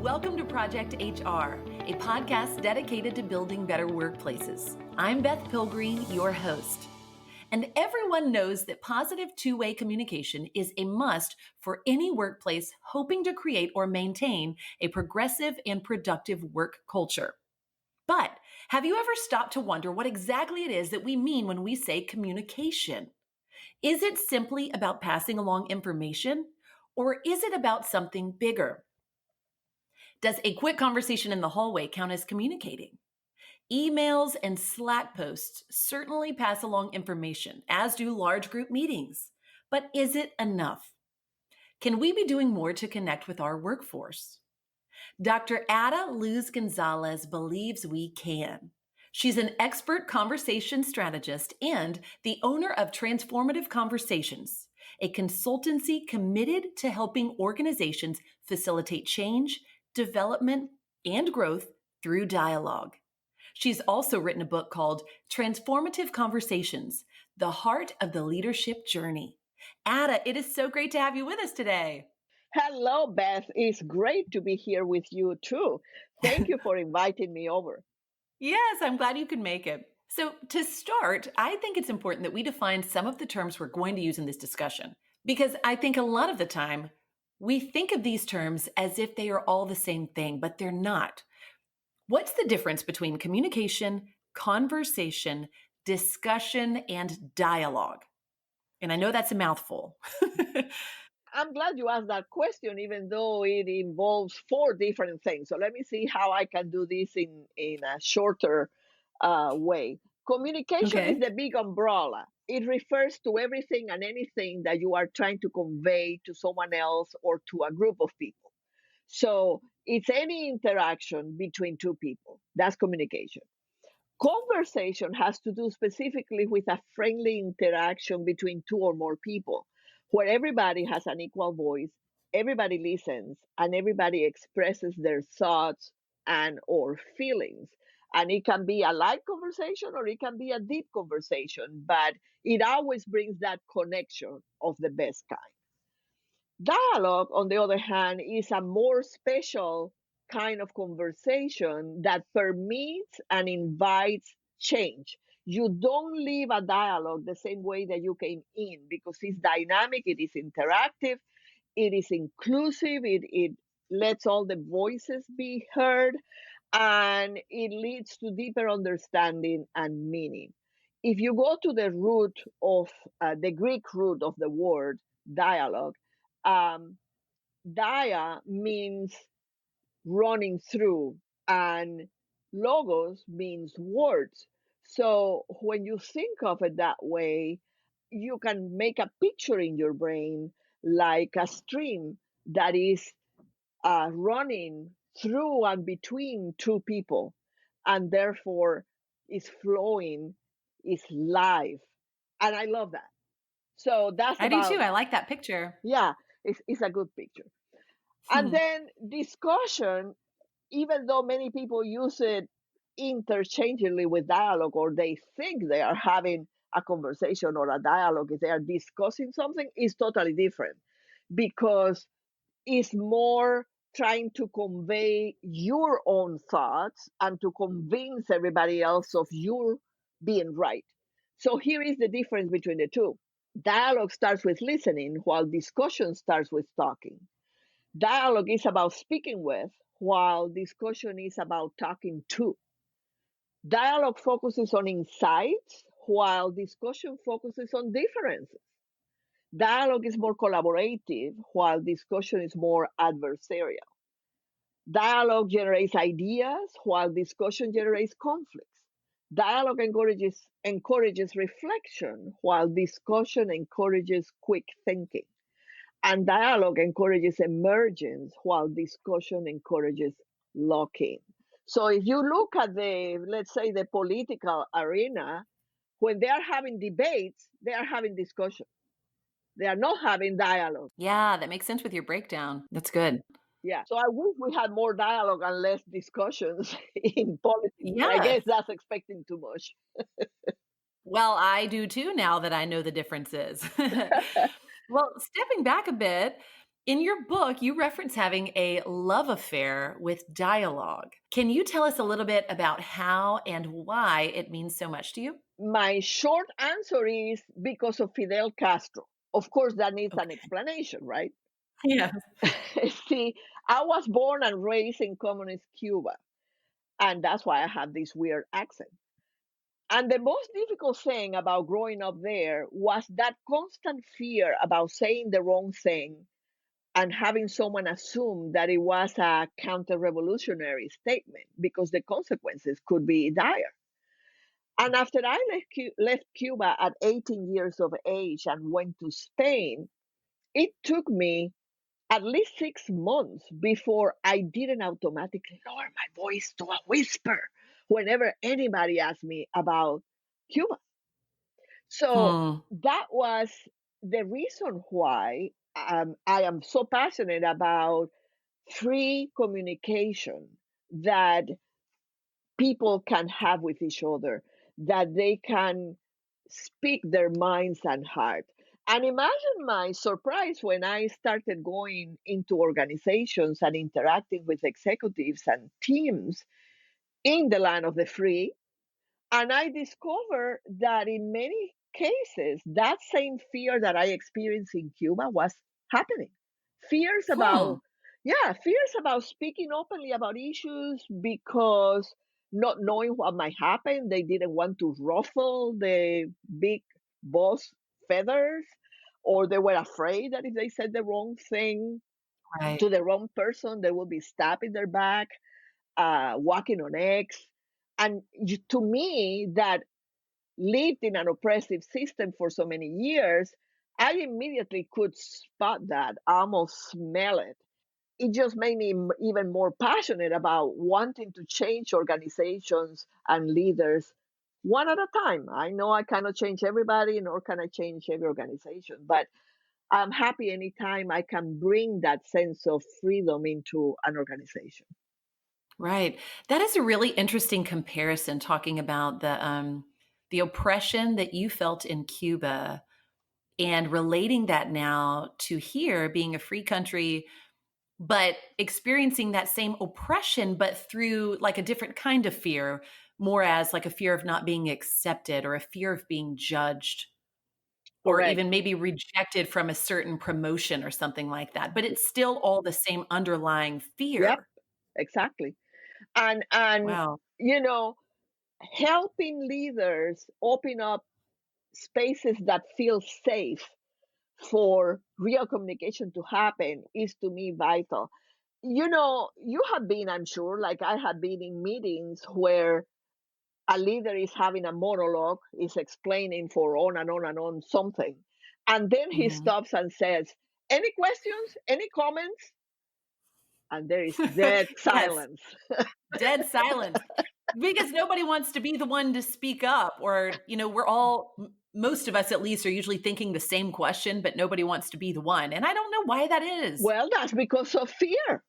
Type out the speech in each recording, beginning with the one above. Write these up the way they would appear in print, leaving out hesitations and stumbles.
Welcome to Project HR, a podcast dedicated to building better workplaces. I'm Beth Pilgreen, your host. And everyone knows that positive two-way communication is a must for any workplace hoping to create or maintain a progressive and productive work culture. But have you ever stopped to wonder what exactly it is that we mean when we say communication? Is it simply about passing along information, or is it about something bigger? Does a quick conversation in the hallway count as communicating? Emails and Slack posts certainly pass along information, as do large group meetings. But is it enough? Can we be doing more to connect with our workforce? Dr. Luz Gonzalez believes we can. She's an expert conversation strategist and the owner of Transformative Conversations, a consultancy committed to helping organizations facilitate change, development, and growth through dialogue. She's also written a book called Transformative Conversations, The Heart of the Leadership Journey. Ada, it is so great to have you with us today. Hello, Beth. It's great to be here with you too. Thank you for inviting me over. Yes, I'm glad you could make it. So to start, I think it's important that we define some of the terms we're going to use in this discussion, because I think a lot of the time we think of these terms as if they are all the same thing, but they're not. What's the difference between communication, conversation, discussion, and dialogue? And I know that's a mouthful. I'm glad you asked that question, even though it involves four different things. So let me see how I can do this in a shorter way. Communication is the big umbrella. It refers to everything and anything that you are trying to convey to someone else or to a group of people. So it's any interaction between two people. That's communication. Conversation has to do specifically with a friendly interaction between two or more people, where everybody has an equal voice, everybody listens, and everybody expresses their thoughts and or feelings. And it can be a light conversation or it can be a deep conversation, but it always brings that connection of the best kind. Dialogue, on the other hand, is a more special kind of conversation that permits and invites change. You don't leave a dialogue the same way that you came in because it's dynamic, it is interactive, it is inclusive, it lets all the voices be heard, and it leads to deeper understanding and meaning. If you go to the root of the Greek root of the word dialogue, um, dia means running through, and logos means words. So when you think of it that way, you can make a picture in your brain like a stream that is running through and between two people, and therefore is flowing, is live. And I love that. So that's I do about, too. I like that picture. yeah, it's a good picture. And then discussion, even though many people use it interchangeably with dialogue, or they think they are having a conversation or a dialogue, if they are discussing something, is totally different because it's more trying to convey your own thoughts and to convince everybody else of your being right. So here is the difference between the two. Dialogue starts with listening, while discussion starts with talking. Dialogue is about speaking with, while discussion is about talking to. Dialogue focuses on insights, while discussion focuses on differences. Dialogue is more collaborative, while discussion is more adversarial. Dialogue generates ideas, while discussion generates conflicts. Dialogue encourages reflection, while discussion encourages quick thinking. And dialogue encourages emergence, while discussion encourages lock-in. So if you look at let's say, the political arena, when they are having debates, they are having discussion. They are not having dialogue. Yeah, that makes sense with your breakdown. That's good. Yeah. So I wish we had more dialogue and less discussions in politics, but I Yes. guess that's expecting too much. Well, I do too now that I know the differences. Well, stepping back a bit, In your book, you reference having a love affair with dialogue. Can you tell us a little bit about how and why it means so much to you? My short answer is because of Fidel Castro. Of course, that needs an Okay. explanation, right? Yeah. See, I was born and raised in communist Cuba, and that's why I have this weird accent. And the most difficult thing about growing up there was that constant fear about saying the wrong thing and having someone assume that it was a counter revolutionary statement because the consequences could be dire. And after I left Cuba at 18 years of age and went to Spain, it took me at least 6 months before I didn't automatically lower my voice to a whisper whenever anybody asked me about Cuba. So Hmm. that was the reason why I am so passionate about free communication that people can have with each other, that they can speak their minds and heart. And imagine my surprise when I started going into organizations and interacting with executives and teams in the land of the free. And I discovered that in many cases, that same fear that I experienced in Cuba was happening. Fears Hmm. about, yeah, fears about speaking openly about issues because not knowing what might happen, they didn't want to ruffle the big boss feathers, or they were afraid that if they said the wrong thing Right. to the wrong person, they would be stabbed in their back, walking on eggs. And to me, that lived in an oppressive system for so many years, I immediately could spot that, almost smell it. It just made me even more passionate about wanting to change organizations and leaders one at a time. I know I cannot change everybody, nor can I change every organization, but I'm happy anytime I can bring that sense of freedom into an organization. Right. That is a really interesting comparison talking about the oppression that you felt in Cuba and relating that now to here being a free country, but experiencing that same oppression, but through like a different kind of fear, more as like a fear of not being accepted or a fear of being judged or Correct. even maybe rejected from a certain promotion or something like that. But it's still all the same underlying Yep, fear. exactly. And Wow. you know, helping leaders open up spaces that feel safe for real communication to happen is to me vital. You have been, I'm sure, like I have been in meetings where a leader is having a monologue, is explaining for on and on and on something. And then he Mhm. stops and says, any questions? Any comments? And there is dead Yes. silence. Dead silence because nobody wants to be the one to speak up or, we're all most of us at least are usually thinking the same question, but nobody wants to be the one. And I don't know why that is. Well, that's because of fear.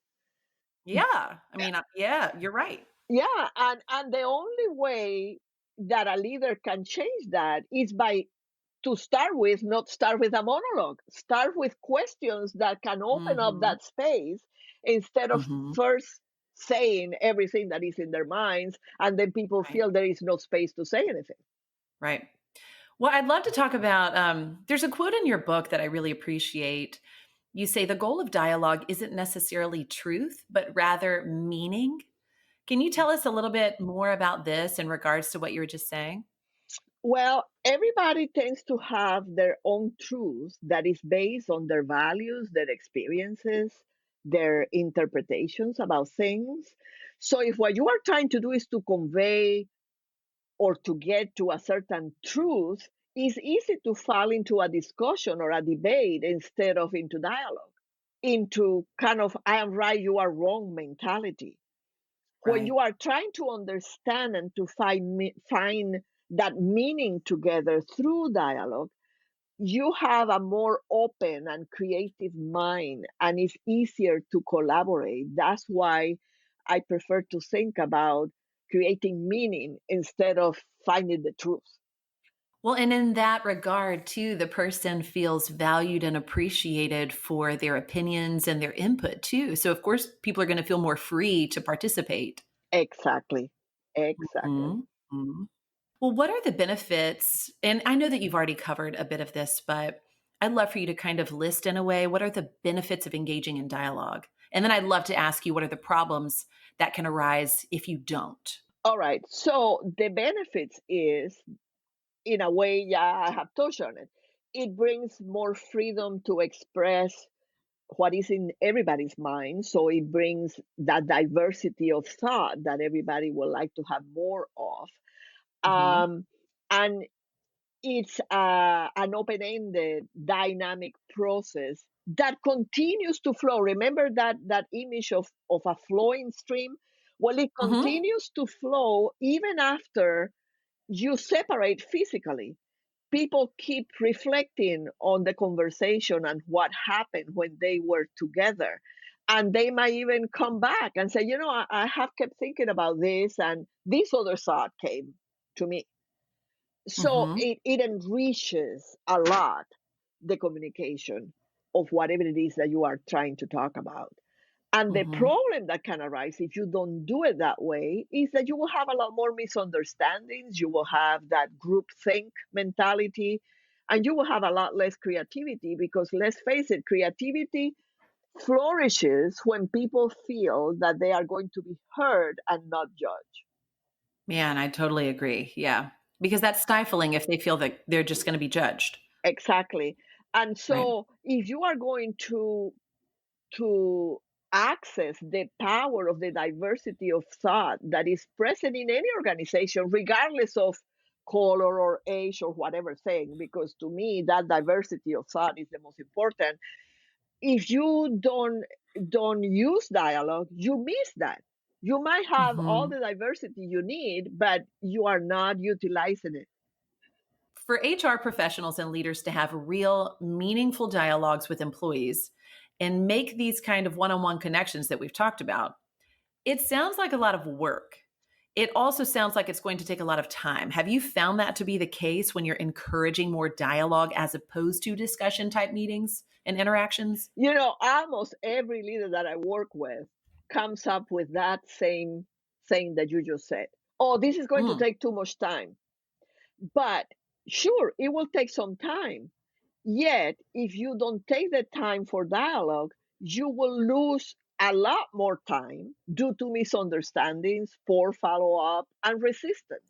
Yeah. I mean, yeah, you're right. Yeah, and the only way that a leader can change that is by to start with, not start with a monologue. Start with questions that can open up Mhm. that space instead of Mhm. first saying everything that is in their minds, and then people Right. feel there is no space to say anything. Right. Well, I'd love to talk about there's a quote in your book that I really appreciate. You say the goal of dialogue isn't necessarily truth, but rather meaning. Can you tell us a little bit more about this in regards to what you were just saying? Well, everybody tends to have their own truth that is based on their values, their experiences, their interpretations about things. So, if what you are trying to do is to convey or to get to a certain truth, it's easy to fall into a discussion or a debate instead of into dialogue, into kind of I am right, you are wrong mentality. When Right. you are trying to understand and to find that meaning together through dialogue, you have a more open and creative mind, and it's easier to collaborate. That's why I prefer to think about creating meaning instead of finding the truth. Well, and in that regard, too, the person feels valued and appreciated for their opinions and their input, too. So, of course, people are going to feel more free to participate. Exactly. Exactly. Mhm. Mhm. Well, what are the benefits? And I know that you've already covered a bit of this, but I'd love for you to kind of list in a way what are the benefits of engaging in dialogue? And then I'd love to ask you what are the problems that can arise if you don't? All right. So the benefits is, in a way, yeah, I have touched on it. It brings more freedom to express what is in everybody's mind. So it brings that diversity of thought that everybody would like to have more of. Mhm. Um, and it's an open-ended dynamic process that continues to flow. Remember that image of a flowing stream? Well, it Mhm. continues to flow even after you separate physically. People keep reflecting on the conversation and what happened when they were together. And they might even come back and say, I have kept thinking about this, and this other thought came to me. So Mhm. it enriches a lot the communication of whatever it is that you are trying to talk about. And the Mhm. problem that can arise if you don't do it that way is that you will have a lot more misunderstandings. You will have that group think mentality, and you will have a lot less creativity because, let's face it, creativity flourishes when people feel that they are going to be heard and not judged. Yeah, and I totally agree. Yeah. Because that's stifling if they feel that they're just going to be judged. Exactly. And Right. so if you are going to access the power of the diversity of thought that is present in any organization, regardless of color or age or whatever thing, because to me that diversity of thought is the most important. If you don't use dialogue, you miss that. You might have all Mhm. the diversity you need, but you are not utilizing it. For HR professionals and leaders to have real, meaningful dialogues with employees and make these kind of one on one connections that we've talked about, it sounds like a lot of work. It also sounds like it's going to take a lot of time. Have you found that to be the case when you're encouraging more dialogue as opposed to discussion type meetings and interactions? Almost every leader that I work with comes up with that same thing that you just said. Oh, this is going to Mm, take too much time. But sure, it will take some time. Yet, if you don't take the time for dialogue, you will lose a lot more time due to misunderstandings, poor follow up, and resistance.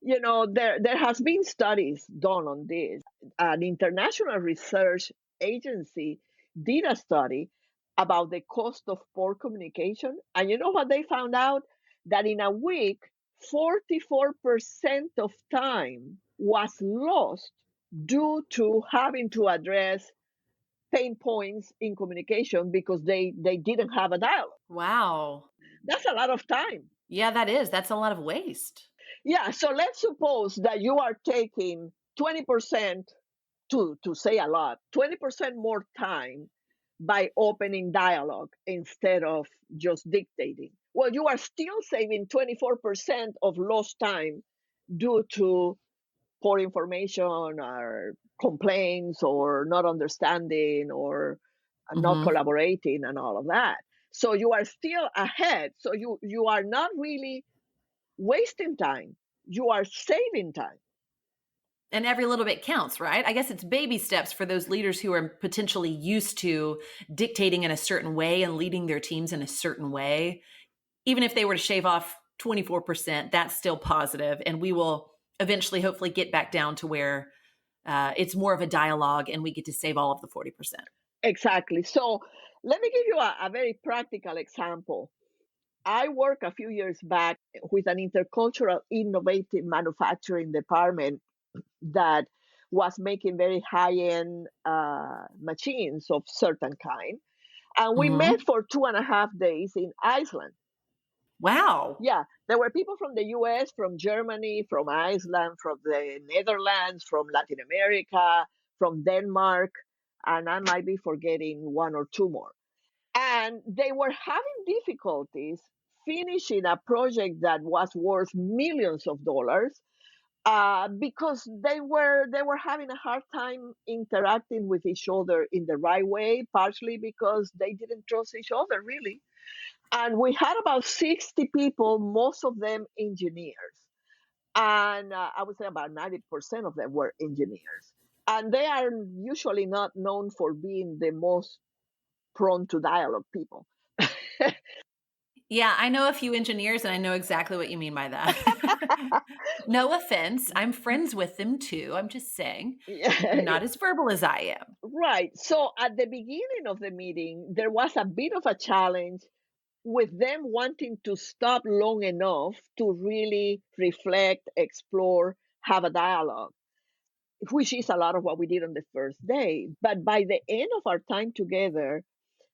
There has been studies done on this. An international research agency did a study about the cost of poor communication, and you know what they found out? That in a week 44% of time was lost due to having to address pain points in communication because they didn't have a dialogue. wow. That's a lot of time. Yeah, that is. That's a lot of waste. Yeah, so let's suppose that you are taking 20%, to say a lot, 20% more time by opening dialogue instead of just dictating. Well, you are still saving 24% of lost time due to poor information or complaints or not understanding or not Hmm. collaborating and all of that. So you are still ahead. So you are not really wasting time. You are saving time. And every little bit counts, right? I guess it's baby steps for those leaders who are potentially used to dictating in a certain way and leading their teams in a certain way. Even if they were to shave off 24%, that's still positive. And we will eventually, hopefully, get back down to where it's more of a dialogue and we get to save all of the 40%. Exactly. So let me give you a very practical example. I worked a few years back with an intercultural innovative manufacturing department that was making very high-end machines of certain kind. And we met Hmm. for 2.5 days in Iceland. Wow. Yeah, there were people from the US, from Germany, from Iceland, from the Netherlands, from Latin America, from Denmark, and I might be forgetting one or two more. And they were having difficulties finishing a project that was worth millions of dollars because they were having a hard time interacting with each other in the right way, partially because they didn't trust each other really. And we had about 60 people, most of them engineers, and I would say about 90% of them were engineers, and they are usually not known for being the most prone to dialogue people. Yeah, I know a few engineers and I know exactly what you mean by that. No offense. I'm friends with them too. I'm just saying they're Yeah, not as verbal as I am. right. So at the beginning of the meeting, there was a bit of a challenge with them wanting to stop long enough to really reflect, explore, have a dialogue, which is a lot of what we did on the first day. But by the end of our time together,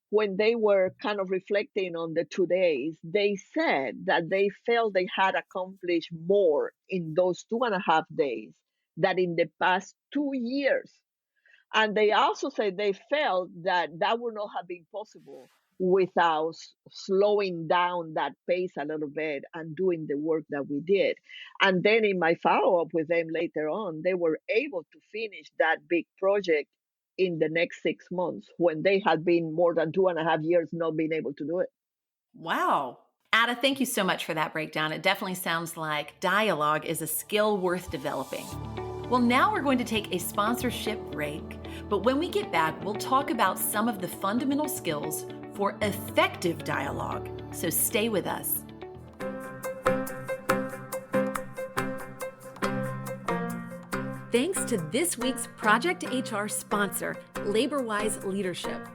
when they were kind of reflecting on the 2 days, they said that they felt they had accomplished more in those 2.5 days than in the past 2 years. And they also said they felt that that would not have been possible without slowing down that pace a little bit and doing the work that we did. And then in my follow up with them later on, they were able to finish that big project in the next 6 months when they had been more than 2.5 years not being able to do it. Wow. Ada, thank you so much for that breakdown. It definitely sounds like dialogue is a skill worth developing. Well, now we're going to take a sponsorship break, but when we get back, we'll talk about some of the fundamental skills for effective dialogue. So stay with us. Thanks to this week's Project HR sponsor, LaborWise Leadership.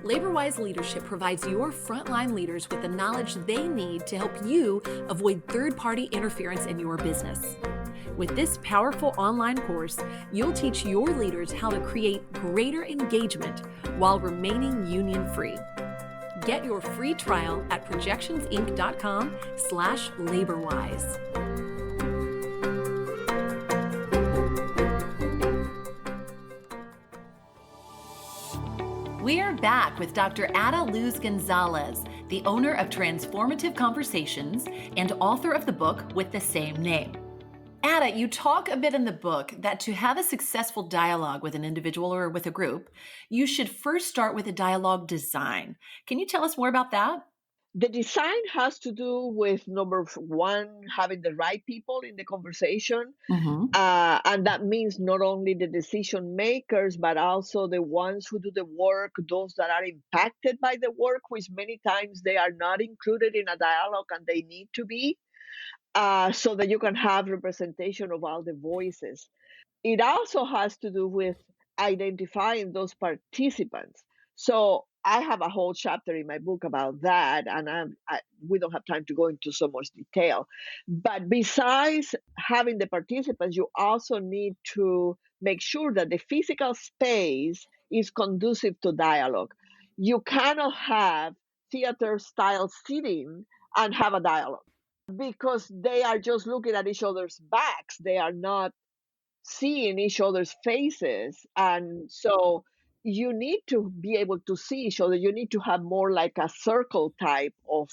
LaborWise Leadership provides your frontline leaders with the knowledge they need to help you avoid third-party interference in your business. With this powerful online course, you'll teach your leaders how to create greater engagement while remaining union-free. Get your free trial at projectionsinc.com/LaborWise. We are back with Dr. Ada Luz Gonzalez, the owner of Transformative Conversations and author of the book with the same name. Ada, you talk a bit in the book that to have a successful dialogue with an individual or with a group, you should first start with a dialogue design. Can you tell us more about that? The design has to do with number one, having the right people in the conversation. Mm-hmm. And that means not only the decision makers, but also the ones who do the work, those that are impacted by the work, which many times they are not included in a dialogue and they need to be, so that you can have representation of all the voices. It also has to do with identifying those participants. So I have a whole chapter in my book about that, and we don't have time to go into so much detail. But besides having the participants, you also need to make sure that the physical space is conducive to dialogue. You cannot have theater style seating and have a dialogue because they are just looking at each other's backs. They are not seeing each other's faces. And so you need to be able to see each other. You need to have more like a circle type of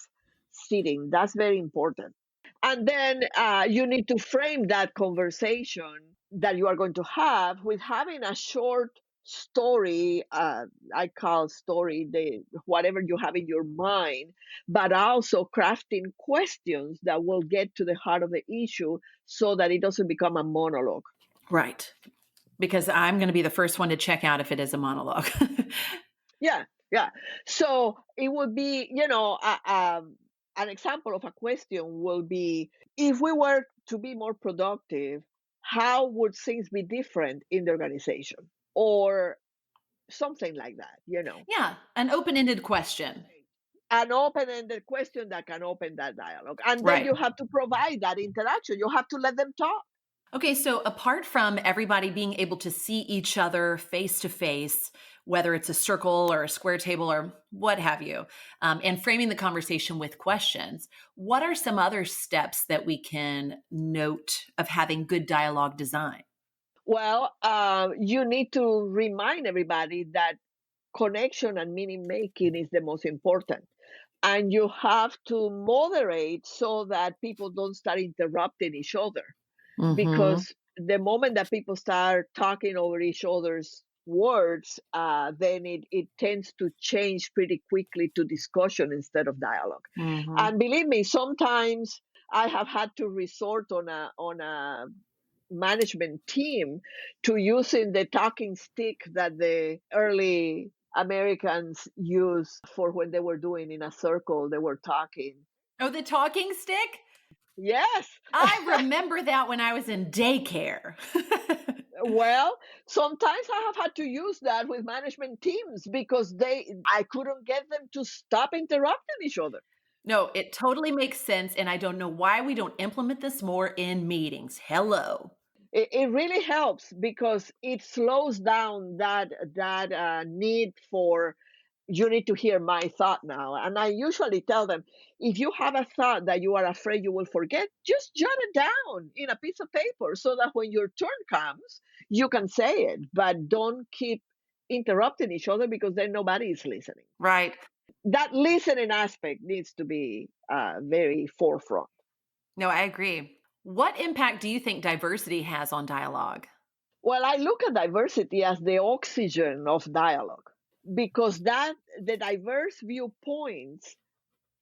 sitting. That's very important. And then you need to frame that conversation that you are going to have with having a short story. I call story the whatever you have in your mind, but also crafting questions that will get to the heart of the issue so that it doesn't become a monologue. Right. Because I'm going to be the first one to check out if it is a monologue. Yeah, yeah. So it would be, an example of a question will be, if we were to be more productive, how would things be different in the organization? Or something like that. Yeah, an open-ended question. An open-ended question that can open that dialogue. And then Right. you have to provide that interaction. You have to let them talk. Okay, so apart from everybody being able to see each other face to face, whether it's a circle or a square table or what have you, and framing the conversation with questions, what are some other steps that we can note of having good dialogue design? Well, you need to remind everybody that connection and meaning making is the most important. And you have to moderate so that people don't start interrupting each other. Mm-hmm. because the moment that people start talking over each other's words, then it tends to change pretty quickly to discussion instead of dialogue. Mm-hmm. And believe me, sometimes I have had to resort on a management team to using the talking stick that the early Americans used for when they were doing in a circle, they were talking. Oh, the talking stick? Yes. I remember that when I was in daycare. Well, sometimes I have had to use that with management teams because I couldn't get them to stop interrupting each other. No, it totally makes sense, and I don't know why we don't implement this more in meetings. Hello. It really helps because it slows down that need for you need to hear my thought now. And I usually tell them, if you have a thought that you are afraid you will forget, just jot it down in a piece of paper so that when your turn comes, you can say it, but don't keep interrupting each other because then nobody is listening. Right. That listening aspect needs to be very forefront. No, I agree. What impact do you think diversity has on dialogue? Well, I look at diversity as the oxygen of dialogue because that the diverse viewpoints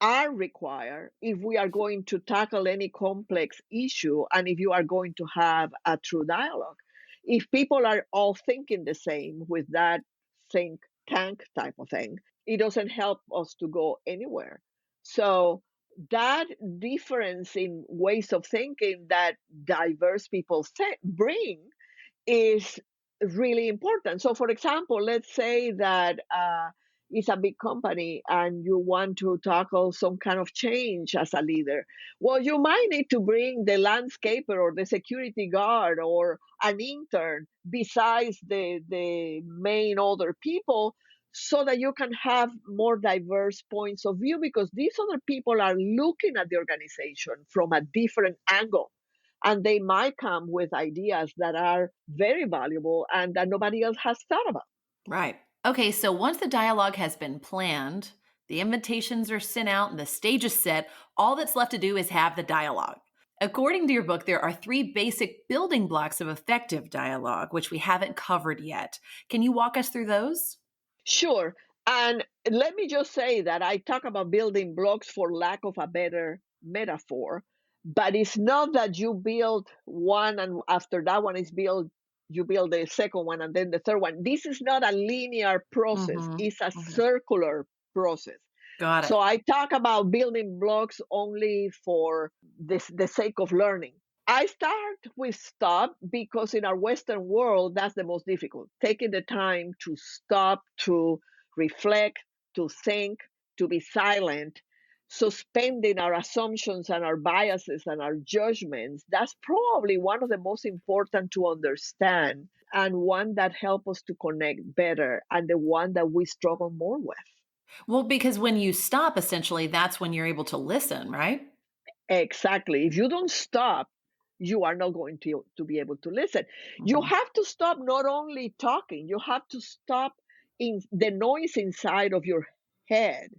are required if we are going to tackle any complex issue and if you are going to have a true dialogue. If people are all thinking the same with that think tank type of thing, it doesn't help us to go anywhere. So that difference in ways of thinking that diverse people bring is really important. So, for example, let's say that it's a big company and you want to tackle some kind of change as a leader. Well, you might need to bring the landscaper or the security guard or an intern besides the main other people so that you can have more diverse points of view because these other people are looking at the organization from a different angle and they might come with ideas that are very valuable and that nobody else has thought about. Right. Okay, so once the dialogue has been planned, the invitations are sent out and the stage is set, all that's left to do is have the dialogue. According to your book, there are three basic building blocks of effective dialogue, which we haven't covered yet. Can you walk us through those? Sure. And let me just say that I talk about building blocks for lack of a better metaphor, but it's not that you build one and after that one is built, you build the second one and then the third one. This is not a linear process, Mm-hmm. it's a Hmm. circular process. Got So it. I talk about building blocks only for the sake of learning. I start with stop because in our Western world, that's the most difficult. Taking the time to stop, to reflect, to think, to be silent, suspending our assumptions and our biases and our judgments, that's probably one of the most important to understand and one that help us to connect better and the one that we struggle more with. Well, because when you stop, essentially, that's when you're able to listen, right? Exactly. If you don't stop, you are not going to be able to listen. You Hmm. have to stop not only talking, you have to stop in the noise inside of your head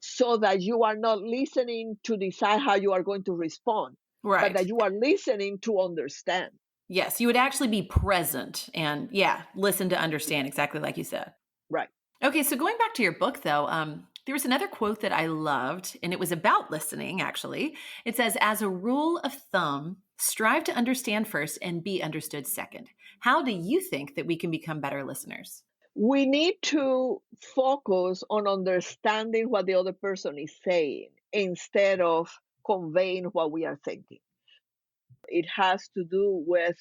so that you are not listening to decide how you are going to respond, but Right. that you are listening to understand. Yes, you would actually be present and, yeah, listen to understand, exactly like you said. Right. Okay, so going back to your book, though, there was another quote that I loved, and it was about listening, actually. It says, as a rule of thumb, strive to understand first and be understood second. How do you think that we can become better listeners? We need to focus on understanding what the other person is saying instead of conveying what we are thinking. It has to do with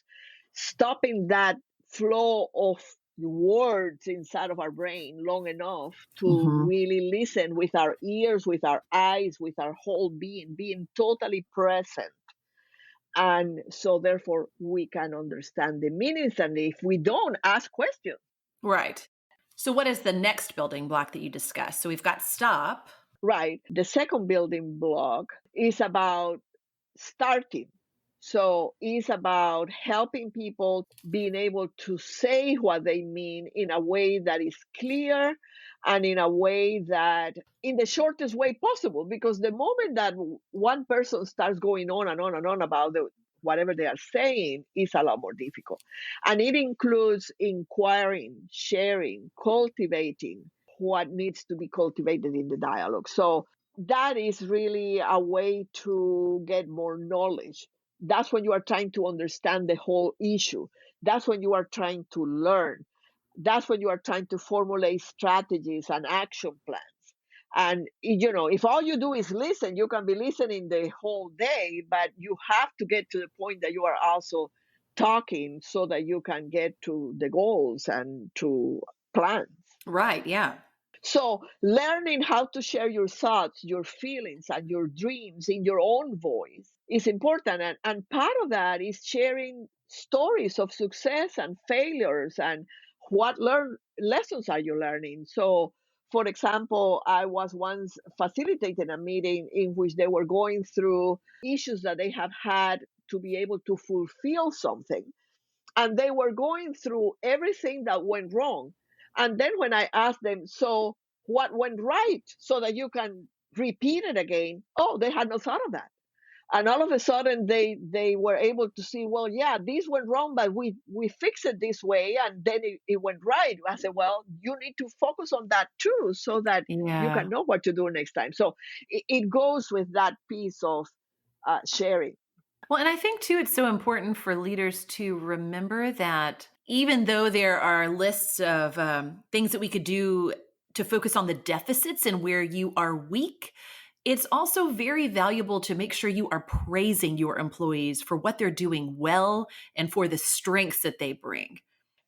stopping that flow of words inside of our brain long enough to Hmm. really listen with our ears, with our eyes, with our whole being, being totally present. And so, therefore, we can understand the meanings. And if we don't, ask questions. Right. So, what is the next building block that you discussed? So, we've got stop. Right. The second building block is about starting. So it's about helping people being able to say what they mean in a way that is clear and in a way that in the shortest way possible. Because the moment that one person starts going on and on and on about whatever they are saying is a lot more difficult. And it includes inquiring, sharing, cultivating what needs to be cultivated in the dialogue. So that is really a way to get more knowledge. That's when you are trying to understand the whole issue. That's when you are trying to learn. That's when you are trying to formulate strategies and action plans. And if all you do is listen, you can be listening the whole day, but you have to get to the point that you are also talking so that you can get to the goals and to plans. Right. Yeah. So, learning how to share your thoughts, your feelings, and your dreams in your own voice is important. And part of that is sharing stories of success and failures and what lessons are you learning. So, for example, I was once facilitating a meeting in which they were going through issues that they have had to be able to fulfill something, and they were going through everything that went wrong. And then when I asked them, so what went right so that you can repeat it again? Oh, they had no thought of that. And all of a sudden they were able to see, well, yeah, this went wrong, but we fixed it this way, and then it went right. I said, well, you need to focus on that too so that you Yeah. can know what to do next time. So it goes with that piece of sharing. Well, and I think too, it's so important for leaders to remember that even though there are lists of things that we could do to focus on the deficits and where you are weak, it's also very valuable to make sure you are praising your employees for what they're doing well and for the strengths that they bring.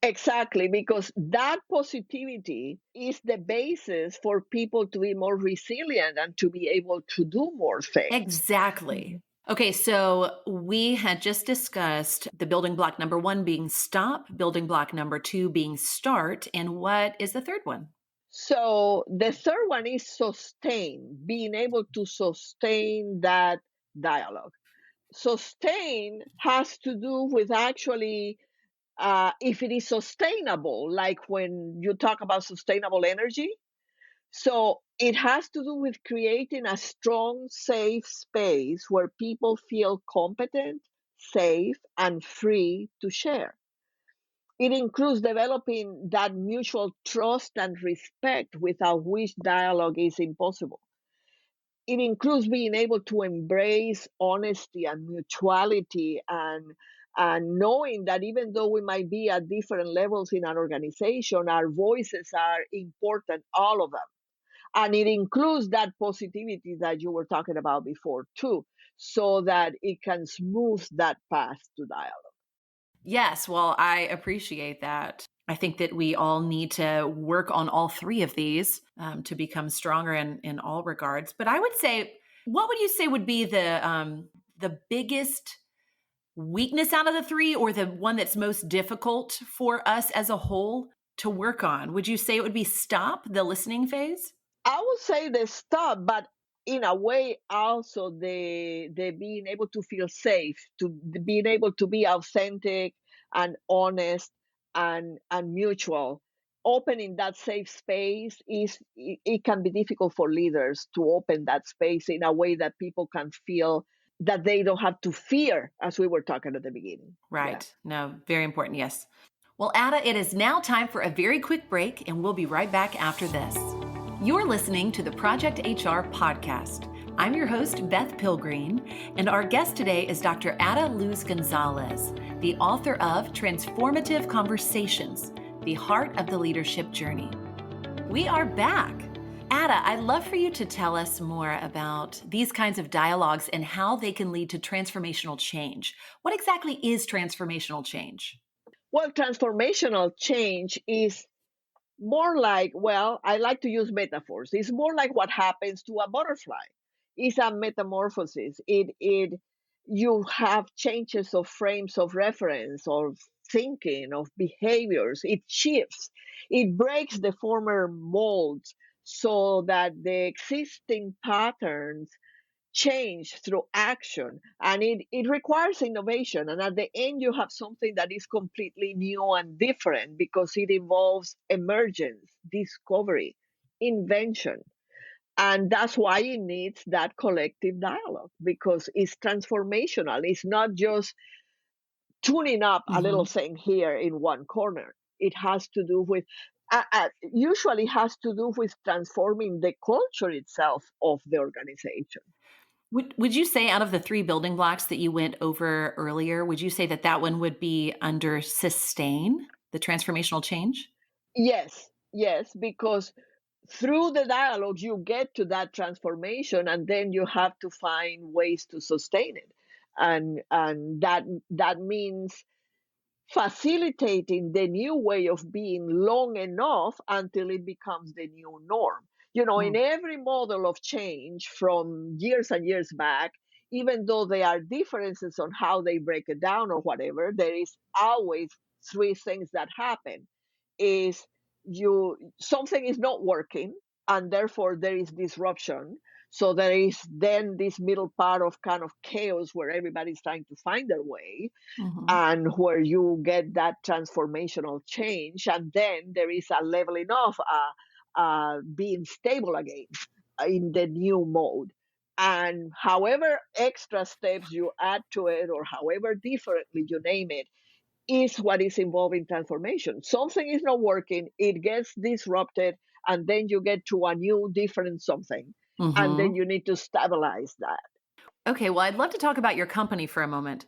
Exactly, because that positivity is the basis for people to be more resilient and to be able to do more things. Exactly. Mhm. Okay, so we had just discussed the building block number one being stop, building block number two being start, and what is the third one? So the third one is sustain, being able to sustain that dialogue. Sustain has to do with actually if it is sustainable, like when you talk about sustainable energy. So it has to do with creating a strong, safe space where people feel competent, safe, and free to share. It includes developing that mutual trust and respect without which dialogue is impossible. It includes being able to embrace honesty and mutuality and knowing that even though we might be at different levels in an organization, our voices are important, all of them. And it includes that positivity that you were talking about before too, so that it can smooth that path to dialogue. Yes, well, I appreciate that. I think that we all need to work on all three of these to become stronger in all regards. But I would say, what would you say would be the biggest weakness out of the three, or the one that's most difficult for us as a whole to work on? Would you say it would be stop, the listening phase? I would say the stuff, but in a way also the being able to feel safe, to being able to be authentic and honest and mutual. Opening that safe space it can be difficult for leaders to open that space in a way that people can feel that they don't have to fear, as we were talking at the beginning. Yeah. Right. No, very important. Yes. Well, Ada, it is now time for a very quick break, and we'll be right back after this. You're listening to the Project HR podcast. I'm your host, Beth Pilgreen, and our guest today is Dr. Ada Luz Gonzalez, the author of Transformative Conversations, the heart of the leadership journey. We are back. Ada, I'd love for you to tell us more about these kinds of dialogues and how they can lead to transformational change. What exactly is transformational change? Well, transformational change is more like, well, I like to use metaphors. It's more like what happens to a butterfly. It's a metamorphosis. It you have changes of frames of reference, of thinking, of behaviors. It shifts. It breaks the former molds so that the existing patterns change through action, and it requires innovation, and at the end you have something that is completely new and different because it involves emergence, discovery, invention. And that's why it needs that collective dialogue, because it's transformational. It's not just tuning up a little Hmm. thing here in one corner. It has to do with, usually has to do with transforming the culture itself of the organization. Would you say out of the three building blocks that you went over earlier, would you say that that one would be under sustain, the transformational change? Yes, yes, because through the dialogue you get to that transformation, and then you have to find ways to sustain it. And that means facilitating the new way of being long enough until it becomes the new norm. In Mm. every model of change from years and years back, even though there are differences on how they break it down or whatever, there is always three things that happen. Is you something is not working, and therefore there is disruption. So there is then this middle part of kind of chaos where everybody's trying to find their way, Mhm. and where you get that transformational change, and then there is a leveling off, being stable again in the new mode. And however extra steps you add to it, or however differently you name it, is what is involved in transformation. Something is not working, it gets disrupted, and then you get to a new different something, and then Mhm. you need to stabilize that. Okay, well, I'd love to talk about your company for a moment.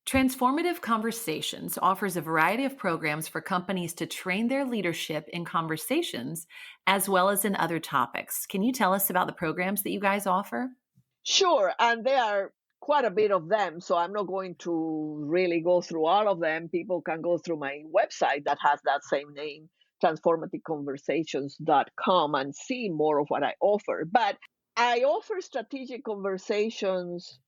Transformative Conversations offers a variety of programs for companies to train their leadership in conversations as well as in other topics. Can you tell us about the programs that you guys offer? Sure, and there are quite a bit of them, so I'm not going to really go through all of them. People can go through my website that has that same name, transformativeconversations.com, and see more of what I offer. But I offer strategic conversations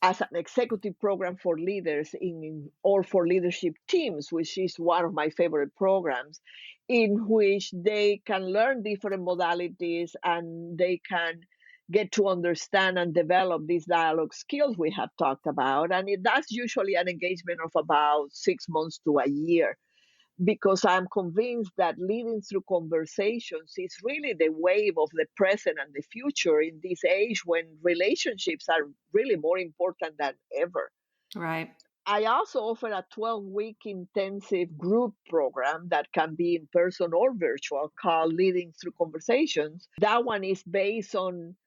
as an executive program for leaders in or for leadership teams, which is one of my favorite programs, in which they can learn different modalities, and they can get to understand and develop these dialogue skills we have talked about. And that's usually an engagement of about 6 months to a year, because I'm convinced that leading through conversations is really the wave of the present and the future in this age when relationships are really more important than ever. Right. I also offer a 12-week intensive group program that can be in person or virtual, called Leading Through Conversations. That one is based on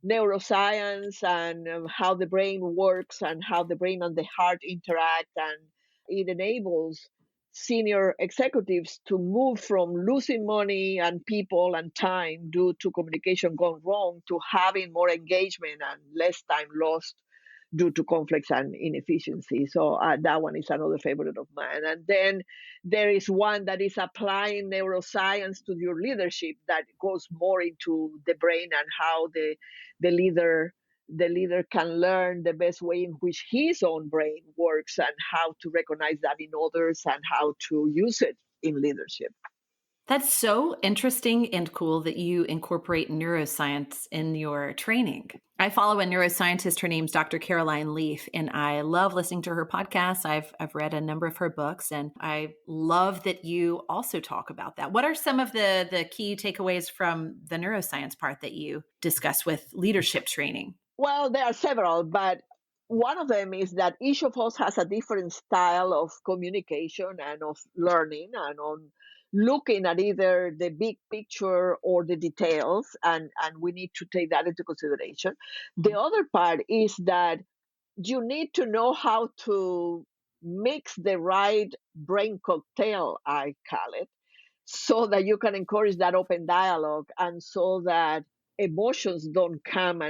neuroscience and how the brain works and how the brain and the heart interact. And it enables senior executives to move from losing money and people and time due to communication gone wrong to having more engagement and less time lost due to conflicts and inefficiency. So that one is another favorite of mine. And then there is one that is applying neuroscience to your leadership, that goes more into the brain and how the leader the leader can learn the best way in which his own brain works, and how to recognize that in others, and how to use it in leadership. That's so interesting and cool that you incorporate neuroscience in your training. I follow a neuroscientist. Her name's Dr. Caroline Leaf, and I love listening to her podcasts. I've read a number of her books, and I love that you also talk about that. What are some of the key takeaways from the neuroscience part that you discuss with leadership training? Well, there are several, but one of them is that each of us has a different style of communication and of learning, and on looking at either the big picture or the details, and we need to take that into consideration. The other part is that you need to know how to mix the right brain cocktail, I call it, so that you can encourage that open dialogue, and so that emotions don't come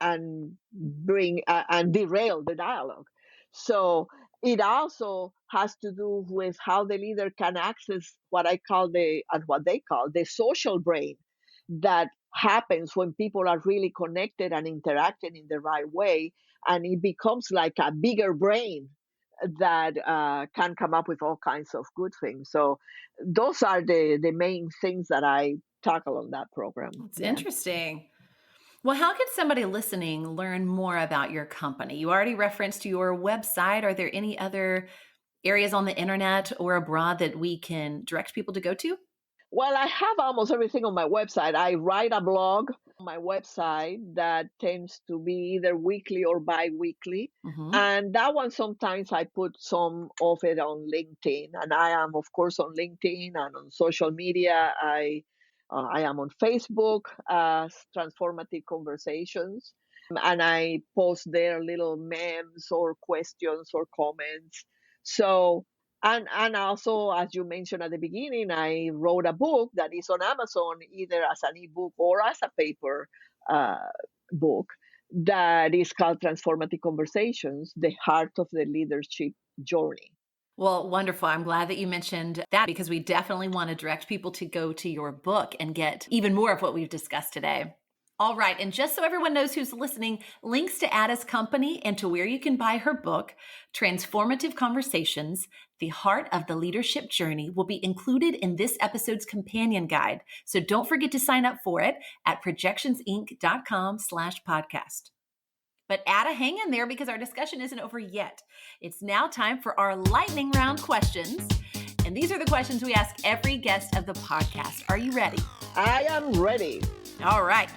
and bring and derail the dialogue. So it also has to do with how the leader can access what I call and what they call the social brain, that happens when people are really connected and interacting in the right way, and it becomes like a bigger brain that can come up with all kinds of good things. So those are the main things that I tackle on that program. It's Yeah. interesting. Well, how can somebody listening learn more about your company? You already referenced your website. Are there any other areas on the internet or abroad that we can direct people to go to? Well, I have almost everything on my website. I write a blog my website that tends to be either weekly or bi-weekly. Mm-hmm. And that one, sometimes I put some of it on LinkedIn. And I am, of course, on LinkedIn and on social media. I am on Facebook as Transformative Conversations. And I post there little memes or questions or comments. So, and also, as you mentioned at the beginning, I wrote a book that is on Amazon, either as an ebook or as a paper uh, book, that is called Transformative Conversations: The Heart of the Leadership Journey. Well, wonderful. I'm glad that you mentioned that, because we definitely want to direct people to go to your book and get even more of what we've discussed today. All right. And just so everyone knows who's listening, links to Ada's company and to where you can buy her book, Transformative Conversations, The Heart of the Leadership Journey, will be included in this episode's companion guide. So don't forget to sign up for it at projectionsinc.com/podcast. But Ada, hang in there, because our discussion isn't over yet. It's now time for our lightning round questions. And these are the questions we ask every guest of the podcast. Are you ready? I am ready. All right.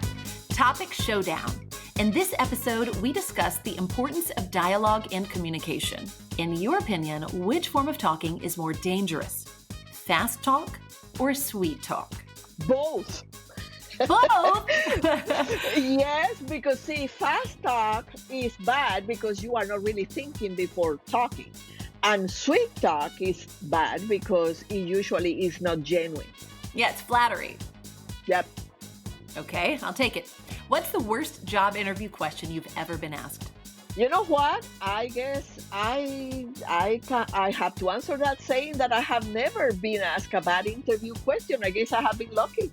Topic showdown. In this episode, we discuss the importance of dialogue and communication. In your opinion, which form of talking is more dangerous? Fast talk or sweet talk? Both. Both? Yes, because see, fast talk is bad because you are not really thinking before talking. And sweet talk is bad because it usually is not genuine. Yeah, it's flattery. Yep. Okay, I'll take it. What's the worst job interview question you've ever been asked? You know what? I guess I have to answer that saying that I have never been asked a bad interview question. I guess I have been lucky.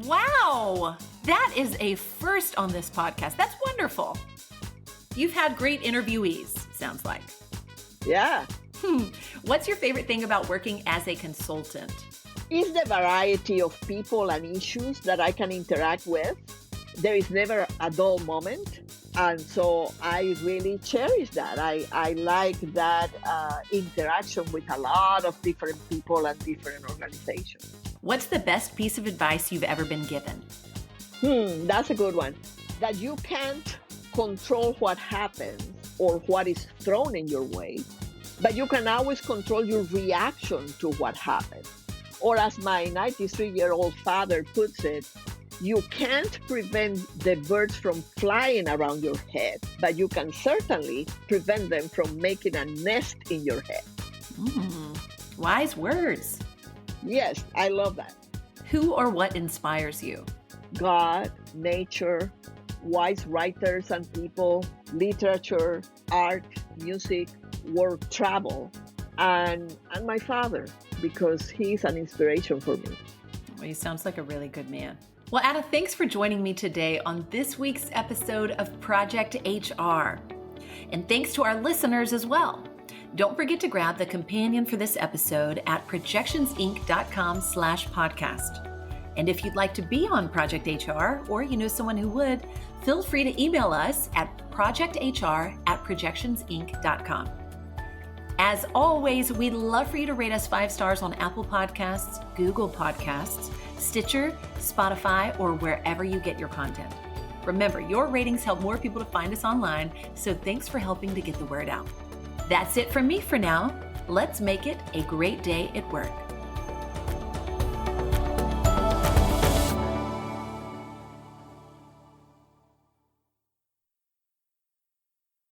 Wow, that is a first on this podcast. That's wonderful. You've had great interviewees, sounds like. Yeah. What's your favorite thing about working as a consultant? It's the variety of people and issues that I can interact with. There is never a dull moment. And so I really cherish that. I like that interaction with a lot of different people and different organizations. What's the best piece of advice you've ever been given? That's a good one. That you can't control what happens or what is thrown in your way, but you can always control your reaction to what happens. Or as my 93-year-old father puts it, you can't prevent the birds from flying around your head, but you can certainly prevent them from making a nest in your head. Wise words. Yes, I love that. Who or what inspires you? God, nature, wise writers and people, literature, art, music, work, travel, and my father, because he's an inspiration for me. Well, he sounds like a really good man. Well, Ada, thanks for joining me today on this week's episode of Project HR. And thanks to our listeners as well. Don't forget to grab the companion for this episode at projectionsinc.com/podcast. And if you'd like to be on Project HR, or you know someone who would, feel free to email us at projecthr@projectionsinc.com. As always, we'd love for you to rate us 5 stars on Apple Podcasts, Google Podcasts, Stitcher, Spotify, or wherever you get your content. Remember, your ratings help more people to find us online, so thanks for helping to get the word out. That's it from me for now. Let's make it a great day at work.